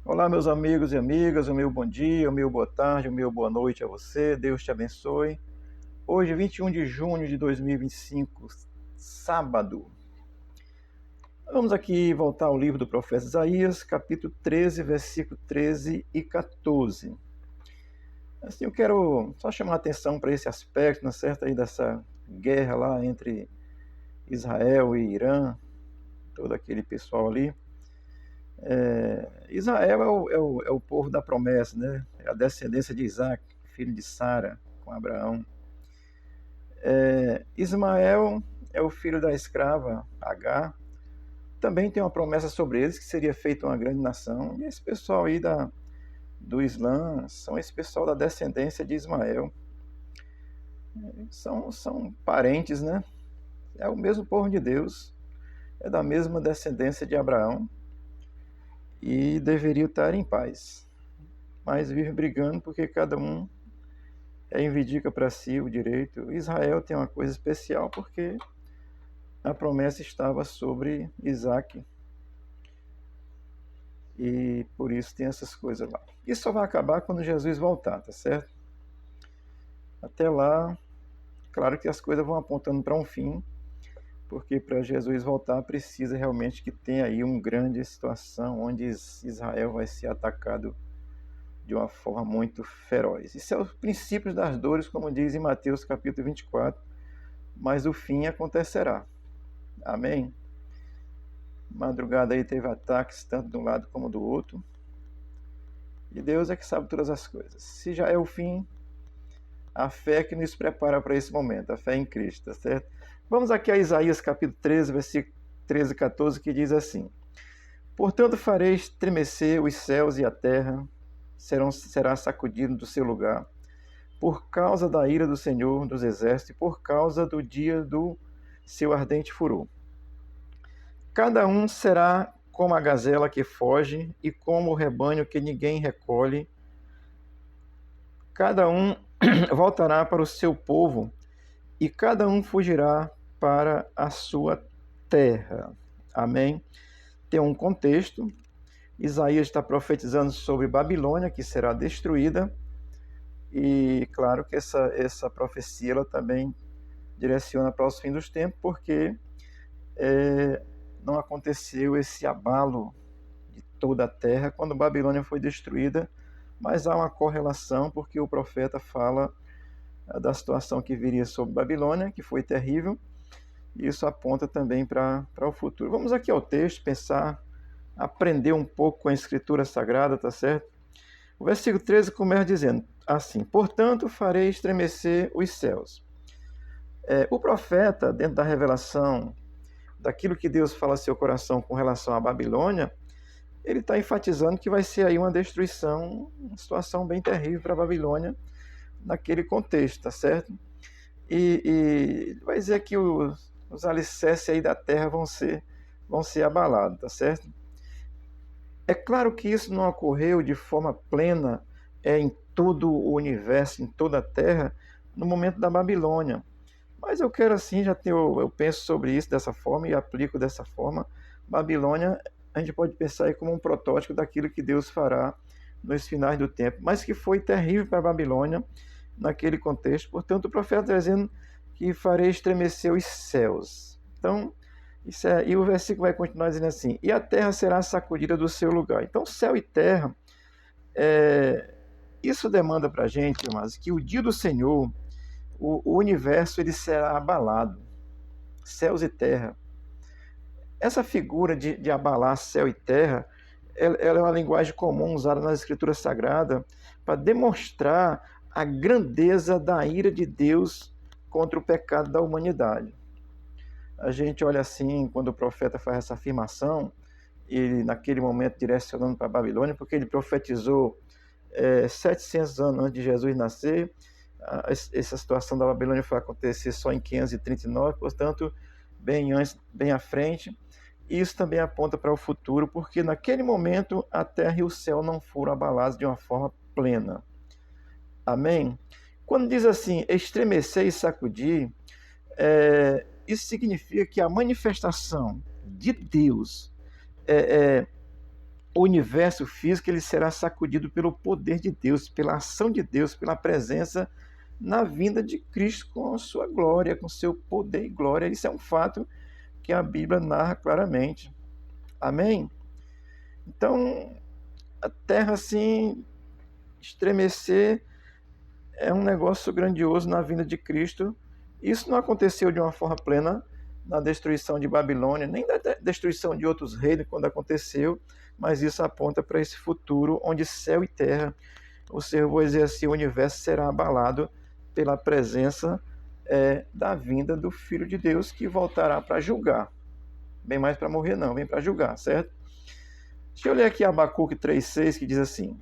Olá, meus amigos e amigas, o meu bom dia, o meu boa tarde, o meu boa noite a você. Deus te abençoe. Hoje, 21 de junho de 2025, sábado. Vamos aqui voltar ao livro do profeta Isaías, capítulo 13, versículo 13 e 14. Assim, eu quero só chamar a atenção para esse aspecto, não é certo, aí dessa guerra lá entre Israel e Irã, todo aquele pessoal ali. Israel é o povo da promessa, né? É a descendência de Isaac, filho de Sara, com Abraão. Ismael é o filho da escrava Agar. Também tem uma promessa sobre eles que seria feita uma grande nação. E esse pessoal aí do Islã são esse pessoal da descendência de Ismael. São parentes, né? É o mesmo povo de Deus, é da mesma descendência de Abraão e deveriam estar em paz. Mas vivem brigando porque cada um reivindica para si o direito. Israel tem uma coisa especial porque a promessa estava sobre Isaac e por isso tem essas coisas lá. Isso só vai acabar quando Jesus voltar, tá certo? Até lá, claro que as coisas vão apontando para um fim, porque para Jesus voltar precisa realmente que tenha aí uma grande situação onde Israel vai ser atacado de uma forma muito feroz. Isso é os princípios das dores, como diz em Mateus capítulo 24, mas o fim acontecerá. Amém? Madrugada aí teve ataques tanto de um lado como do outro. E Deus é que sabe todas as coisas. Se já é o fim, a fé que nos prepara para esse momento, a fé em Cristo, tá certo? Vamos aqui a Isaías capítulo 13, versículo 13 e 14, que diz assim: Portanto farei estremecer os céus e a terra, será sacudido do seu lugar, por causa da ira do Senhor dos exércitos e por causa do dia do seu ardente furor. Cada um será como a gazela que foge e como o rebanho que ninguém recolhe. Cada um voltará para o seu povo e cada um fugirá para a sua terra. Amém? Tem um contexto. Isaías está profetizando sobre Babilônia, que será destruída. E claro que essa profecia ela também direciona para os fins dos tempos, porque não aconteceu esse abalo de toda a terra quando Babilônia foi destruída, mas há uma correlação porque o profeta fala da situação que viria sobre Babilônia, que foi terrível, e isso aponta também para o futuro. Vamos aqui ao texto, pensar, aprender um pouco com a Escritura Sagrada, tá certo? O versículo 13 começa dizendo assim: Portanto, farei estremecer os céus. O profeta, dentro da revelação daquilo que Deus fala ao seu coração com relação à Babilônia, ele está enfatizando que vai ser aí uma destruição, uma situação bem terrível para a Babilônia naquele contexto, tá certo? E vai dizer que os alicerces aí da terra vão ser abalados, tá certo? É claro que isso não ocorreu de forma plena em todo o universo, em toda a terra, no momento da Babilônia. Mas eu quero assim, eu penso sobre isso dessa forma e aplico dessa forma. Babilônia, a gente pode pensar aí como um protótipo daquilo que Deus fará nos finais do tempo, mas que foi terrível para a Babilônia naquele contexto. Portanto, o profeta está dizendo que farei estremecer os céus. Então, e o versículo vai continuar dizendo assim: e a terra será sacudida do seu lugar. Então, céu e terra, isso demanda para a gente, mas que o dia do Senhor, o universo ele será abalado, céus e terra. Essa figura de abalar céu e terra, ela é uma linguagem comum usada nas Escrituras Sagradas para demonstrar a grandeza da ira de Deus contra o pecado da humanidade. A gente olha assim, quando o profeta faz essa afirmação, ele naquele momento direcionando para a Babilônia, porque ele profetizou 700 anos antes de Jesus nascer. Essa situação da Babilônia foi acontecer só em 539, portanto, bem antes, bem à frente. Isso também aponta para o futuro, porque naquele momento a terra e o céu não foram abalados de uma forma plena. Amém? Quando diz assim, estremecer e sacudir, isso significa que a manifestação de Deus o universo físico ele será sacudido pelo poder de Deus, pela ação de Deus, pela presença na vinda de Cristo com a sua glória, com seu poder e glória. Isso é um fato que a Bíblia narra claramente. Amém? Então, a terra assim estremecer é um negócio grandioso na vinda de Cristo. Isso não aconteceu de uma forma plena na destruição de Babilônia, nem da destruição de outros reinos quando aconteceu, mas isso aponta para esse futuro onde céu e terra, ou seja, vou dizer assim, o universo será abalado pela presença da vinda do Filho de Deus, que voltará para julgar. Bem mais para morrer não, vem para julgar, certo? Deixa eu ler aqui Abacuque 3,6, que diz assim: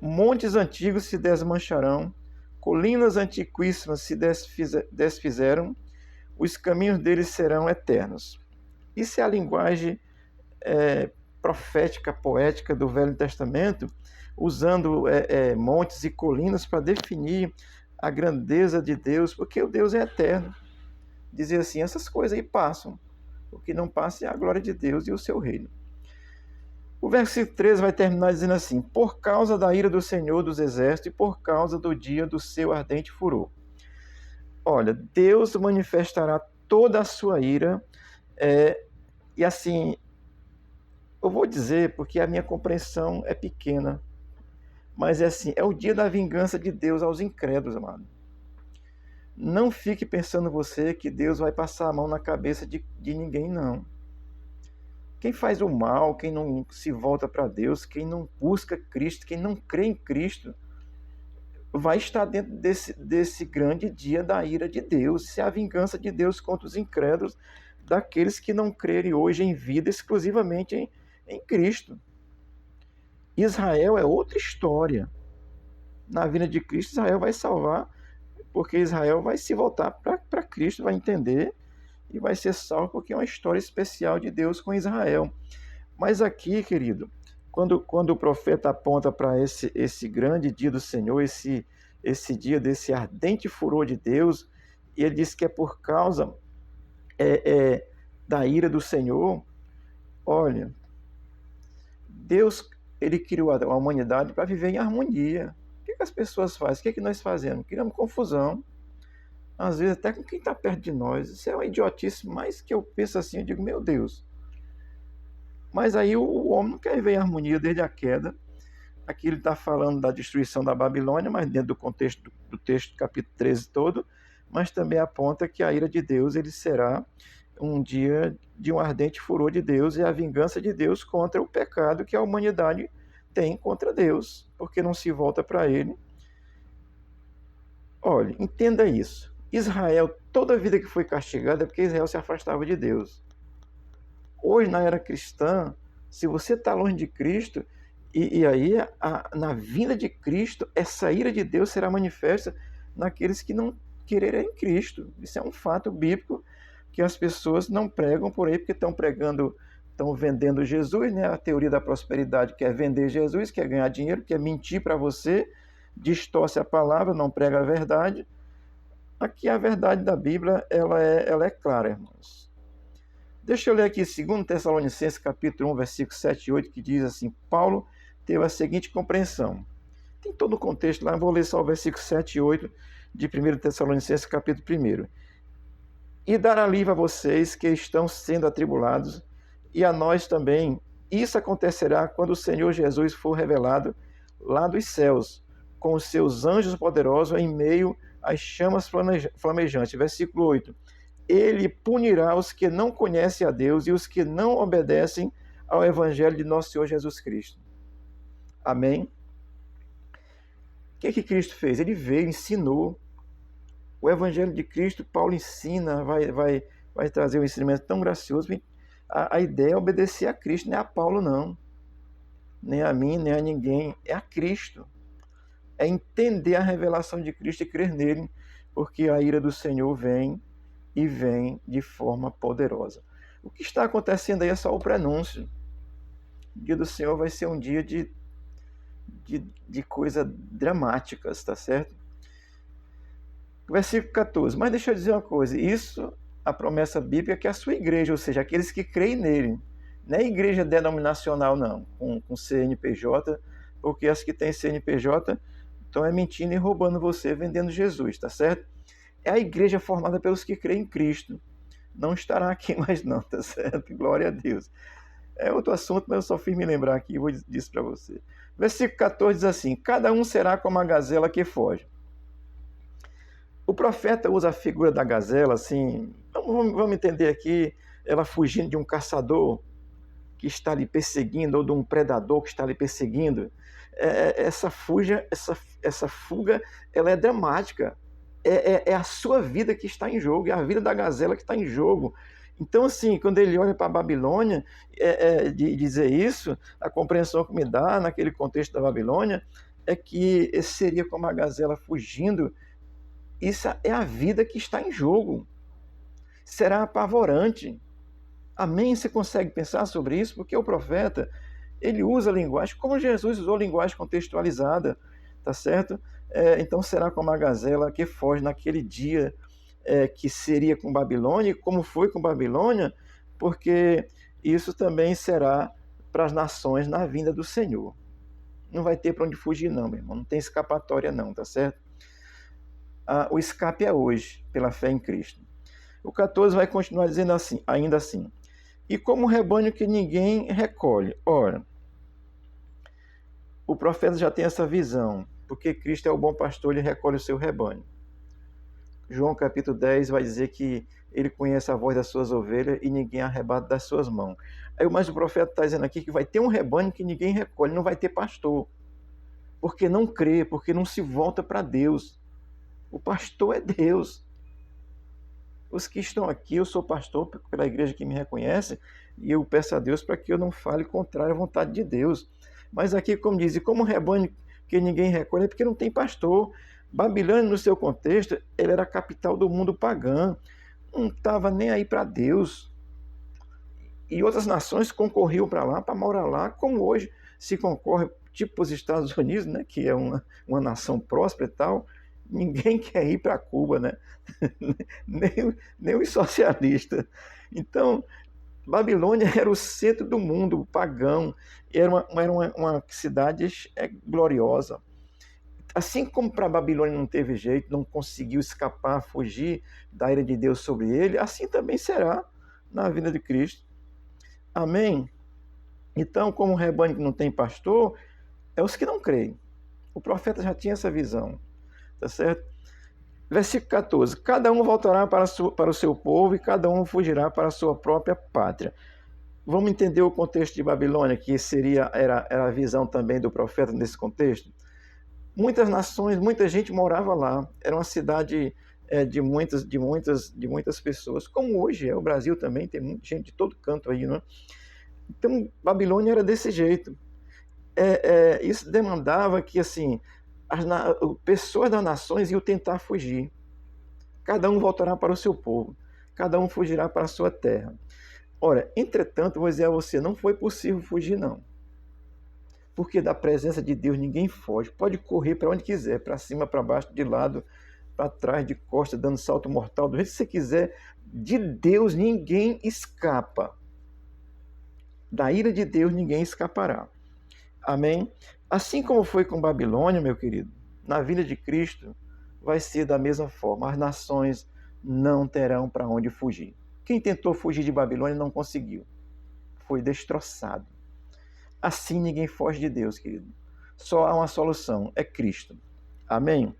montes antigos se desmancharão, colinas antiquíssimas se desfizeram, os caminhos deles serão eternos. Isso é a linguagem profética, poética do Velho Testamento, usando montes e colinas para definir a grandeza de Deus, porque o Deus é eterno. Dizer assim, essas coisas aí passam, o que não passa é a glória de Deus e o seu reino. O versículo 13 vai terminar dizendo assim: por causa da ira do Senhor dos Exércitos e por causa do dia do seu ardente furor. Olha, Deus manifestará toda a sua ira, e assim, eu vou dizer porque a minha compreensão é pequena, mas é assim, é o dia da vingança de Deus aos incrédulos, amado. Não fique pensando você que Deus vai passar a mão na cabeça de ninguém, não. Quem faz o mal, quem não se volta para Deus, quem não busca Cristo, quem não crê em Cristo, vai estar dentro desse grande dia da ira de Deus. Isso é a vingança de Deus contra os incrédulos, daqueles que não crerem hoje em vida exclusivamente em Cristo. Israel é outra história. Na vinda de Cristo, Israel vai salvar, porque Israel vai se voltar para Cristo, vai entender e vai ser salvo, porque é uma história especial de Deus com Israel. Mas aqui, querido, quando o profeta aponta para esse grande dia do Senhor, esse dia desse ardente furor de Deus, e ele diz que é por causa da ira do Senhor. Olha, Deus ele criou a humanidade para viver em harmonia. O que as pessoas fazem? O que nós fazemos? Criamos confusão, às vezes até com quem está perto de nós. Isso é uma idiotice, mas que eu penso assim, eu digo, meu Deus. Mas aí o homem não quer viver em harmonia desde a queda. Aqui ele está falando da destruição da Babilônia, mas dentro do contexto do texto, capítulo 13 todo, mas também aponta que a ira de Deus ele será um dia de um ardente furor de Deus e a vingança de Deus contra o pecado que a humanidade tem contra Deus, porque não se volta para ele. Olha, entenda isso. Israel, toda a vida que foi castigada é porque Israel se afastava de Deus. Hoje, na era cristã, se você está longe de Cristo, e aí na vinda de Cristo, essa ira de Deus será manifesta naqueles que não quererem em Cristo. Isso é um fato bíblico que as pessoas não pregam por aí, porque estão vendendo Jesus, né? A teoria da prosperidade quer vender Jesus, quer ganhar dinheiro, quer mentir para você, distorce a palavra, não prega a verdade. Aqui a verdade da Bíblia, ela é clara, irmãos. Deixa eu ler aqui 2 Tessalonicenses capítulo 1, versículos 7 e 8, que diz assim: Paulo teve a seguinte compreensão. Tem todo o contexto lá, vou ler só o versículo 7 e 8 de 1 Tessalonicenses capítulo 1. E dar alívio a vocês que estão sendo atribulados, e a nós também. Isso acontecerá quando o Senhor Jesus for revelado lá dos céus, com os seus anjos poderosos em meio às chamas flamejantes. Versículo 8. Ele punirá os que não conhecem a Deus e os que não obedecem ao Evangelho de nosso Senhor Jesus Cristo. Amém? O que Cristo fez? Ele veio, ensinou. O Evangelho de Cristo, Paulo ensina, vai trazer um ensinamento tão gracioso. A ideia é obedecer a Cristo, não é a Paulo, não. Nem a mim, nem a ninguém. É a Cristo. É entender a revelação de Cristo e crer nele, porque a ira do Senhor vem e vem de forma poderosa. O que está acontecendo aí é só o prenúncio. O dia do Senhor vai ser um dia de coisas dramáticas, tá certo? Versículo 14. Mas deixa eu dizer uma coisa. Isso, a promessa bíblica, é que a sua igreja, ou seja, aqueles que creem nele, Não é igreja denominacional, não, com CNPJ, porque as que têm CNPJ estão mentindo e roubando você, vendendo Jesus, tá certo? É a igreja formada pelos que creem em Cristo. Não estará aqui mais não, tá certo? Glória a Deus. É outro assunto, mas eu só fiz me lembrar aqui e vou dizer isso para você. Versículo 14 diz assim: cada um será como a gazela que foge. O profeta usa a figura da gazela, assim, vamos entender aqui, ela fugindo de um caçador que está lhe perseguindo, ou de um predador que está lhe perseguindo. Essa fuga, ela é dramática. É a sua vida que está em jogo, é a vida da gazela que está em jogo. Então, assim, quando ele olha para a Babilônia, de dizer isso, a compreensão que me dá naquele contexto da Babilônia é que seria como a gazela fugindo. Isso é a vida que está em jogo. Será apavorante. Amém? Você consegue pensar sobre isso? Porque o profeta, ele usa a linguagem como Jesus usou a linguagem contextualizada, tá certo? Então será como a gazela que foge naquele dia que seria com Babilônia, e como foi com Babilônia, porque isso também será para as nações na vinda do Senhor. Não vai ter para onde fugir não, meu irmão. Não tem escapatória não, tá certo? O escape é hoje, pela fé em Cristo. O 14 vai continuar dizendo assim, ainda assim: e como rebanho que ninguém recolhe. Ora, o profeta já tem essa visão, porque Cristo é o bom pastor, ele recolhe o seu rebanho. João capítulo 10 vai dizer que ele conhece a voz das suas ovelhas e ninguém arrebata das suas mãos. Mas o profeta está dizendo aqui que vai ter um rebanho que ninguém recolhe, não vai ter pastor, porque não crê, porque não se volta para Deus. O pastor é Deus. Os que estão aqui, eu sou pastor pela igreja que me reconhece, e eu peço a Deus para que eu não fale contrário à vontade de Deus. Mas aqui, como diz, como rebanho que ninguém recolhe, é porque não tem pastor. Babilônia, no seu contexto, ele era a capital do mundo pagão, não estava nem aí para Deus. E outras nações concorriam para lá, para morar lá, como hoje se concorre, tipo os Estados Unidos, né, que é uma nação próspera e tal. Ninguém quer ir para Cuba, né? nem os socialistas. Então, Babilônia era o centro do mundo pagão, era uma cidade gloriosa. Assim como para Babilônia não teve jeito, não conseguiu escapar, fugir da ira de Deus sobre ele, assim também será na vinda de Cristo. Amém? Então, como um rebanho que não tem pastor, é os que não creem. O profeta já tinha essa visão, tá certo? Versículo 14: cada um voltará para o seu povo e cada um fugirá para a sua própria pátria. Vamos entender o contexto de Babilônia, que era a visão também do profeta nesse contexto. Muitas nações, muita gente morava lá. Era uma cidade de muitas pessoas, como hoje é o Brasil também, tem muita gente de todo canto aí, não é? Então, Babilônia era desse jeito. Isso demandava que, assim, pessoas das nações iam tentar fugir. Cada um voltará para o seu povo, cada um fugirá para a sua terra. Ora, entretanto, vou dizer a você, não foi possível fugir, não. Porque da presença de Deus ninguém foge. Pode correr para onde quiser, para cima, para baixo, de lado, para trás, de costa, dando salto mortal, do jeito que você quiser. De Deus ninguém escapa. Da ira de Deus ninguém escapará. Amém? Assim como foi com Babilônia, meu querido, na vinda de Cristo, vai ser da mesma forma. As nações não terão para onde fugir. Quem tentou fugir de Babilônia não conseguiu. Foi destroçado. Assim ninguém foge de Deus, querido. Só há uma solução, é Cristo. Amém?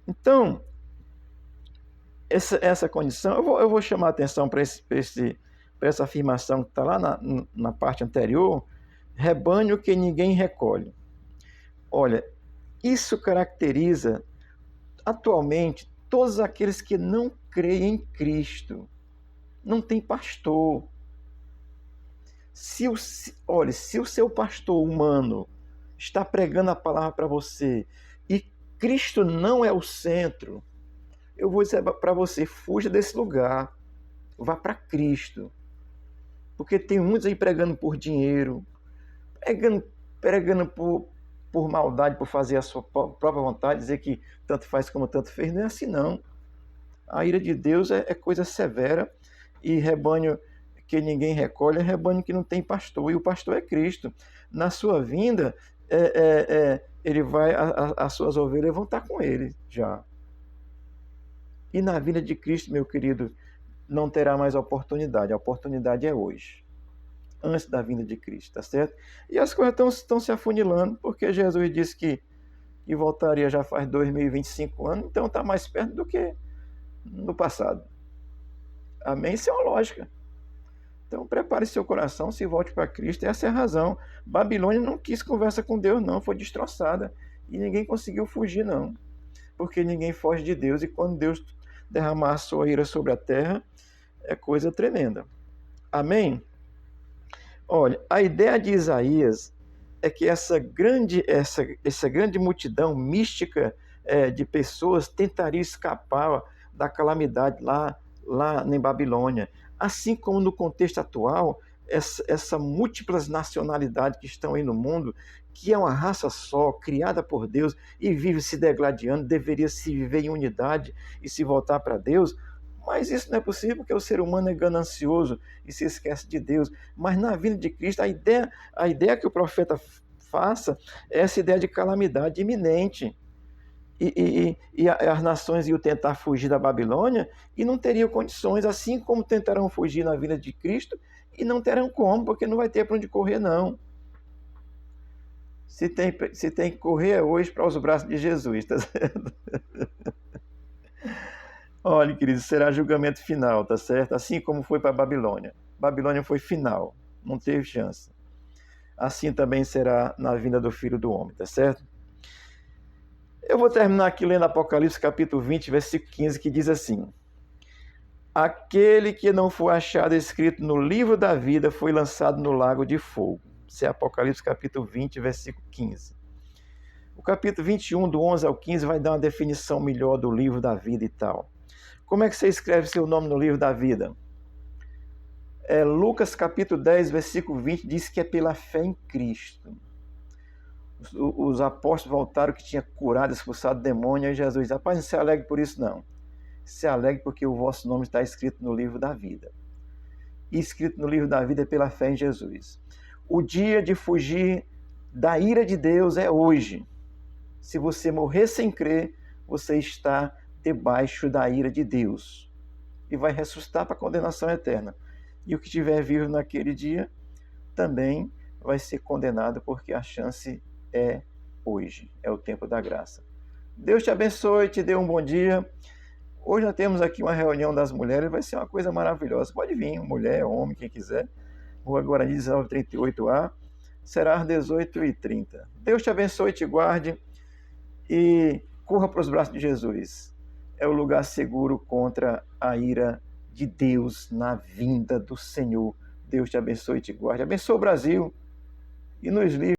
Então, essa condição, eu vou chamar a atenção para essa afirmação que está lá na parte anterior, rebanho que ninguém recolhe. Olha, isso caracteriza atualmente todos aqueles que não creem em Cristo. Não tem pastor. Se o seu pastor humano está pregando a palavra para você e Cristo não é o centro, eu vou dizer para você, fuja desse lugar, vá para Cristo. Porque tem muitos aí pregando por dinheiro, pregando por maldade, por fazer a sua própria vontade, dizer que tanto faz como tanto fez. Não é assim, não. A ira de Deus é coisa severa, e rebanho que ninguém recolhe, é rebanho que não tem pastor, e o pastor é Cristo. Na sua vinda, ele vai, as suas ovelhas vão estar com ele já. E na vinda de Cristo, meu querido, não terá mais oportunidade. A oportunidade é hoje, antes da vinda de Cristo, tá certo? E as coisas estão se afunilando, porque Jesus disse que voltaria já faz 2025 anos, então está mais perto do que no passado. Amém? Isso é uma lógica. Então prepare seu coração, se volte para Cristo. Essa é a razão. Babilônia não quis conversa com Deus, não. Foi destroçada. E ninguém conseguiu fugir, não. Porque ninguém foge de Deus. E quando Deus derramar a sua ira sobre a terra, é coisa tremenda. Amém? Olha, a ideia de Isaías é que essa grande multidão mística de pessoas tentaria escapar da calamidade lá em Babilônia. Assim como no contexto atual, essa múltiplas nacionalidades que estão aí no mundo, que é uma raça só, criada por Deus e vive se degladiando, deveria se viver em unidade e se voltar para Deus. Mas isso não é possível, porque o ser humano é ganancioso e se esquece de Deus. Mas na vinda de Cristo, a ideia que o profeta faça é essa ideia de calamidade iminente. E as nações iam tentar fugir da Babilônia e não teriam condições, assim como tentarão fugir na vinda de Cristo e não terão como, porque não vai ter para onde correr, não. Se tem que correr é hoje para os braços de Jesus, tá certo? Olha, queridos, será julgamento final, tá certo? Assim como foi para a Babilônia. Babilônia foi final, não teve chance. Assim também será na vinda do Filho do Homem, tá certo? Eu vou terminar aqui lendo Apocalipse capítulo 20, versículo 15, que diz assim: aquele que não for achado escrito no livro da vida foi lançado no lago de fogo. Isso é Apocalipse capítulo 20, versículo 15. O capítulo 21, do 11 ao 15, vai dar uma definição melhor do livro da vida e tal. Como é que você escreve seu nome no livro da vida? Lucas capítulo 10, versículo 20, diz que é pela fé em Cristo. Os apóstolos voltaram que tinha curado, expulsado demônio, e Jesus diz: rapaz, não se alegre por isso não. Se alegre porque o vosso nome está escrito no livro da vida. E escrito no livro da vida é pela fé em Jesus. O dia de fugir da ira de Deus é hoje. Se você morrer sem crer, você está debaixo da ira de Deus e vai ressuscitar para a condenação eterna. E o que estiver vivo naquele dia também vai ser condenado, porque a chance é hoje, é o tempo da graça. Deus te abençoe, te dê um bom dia. Hoje nós temos aqui uma reunião das mulheres, vai ser uma coisa maravilhosa. Pode vir, mulher, homem, quem quiser. Rua Guarani 1938A, será às 18h30. Deus te abençoe, te guarde e corra para os braços de Jesus. É o lugar seguro contra a ira de Deus na vinda do Senhor. Deus te abençoe e te guarde. Abençoe o Brasil e nos livre.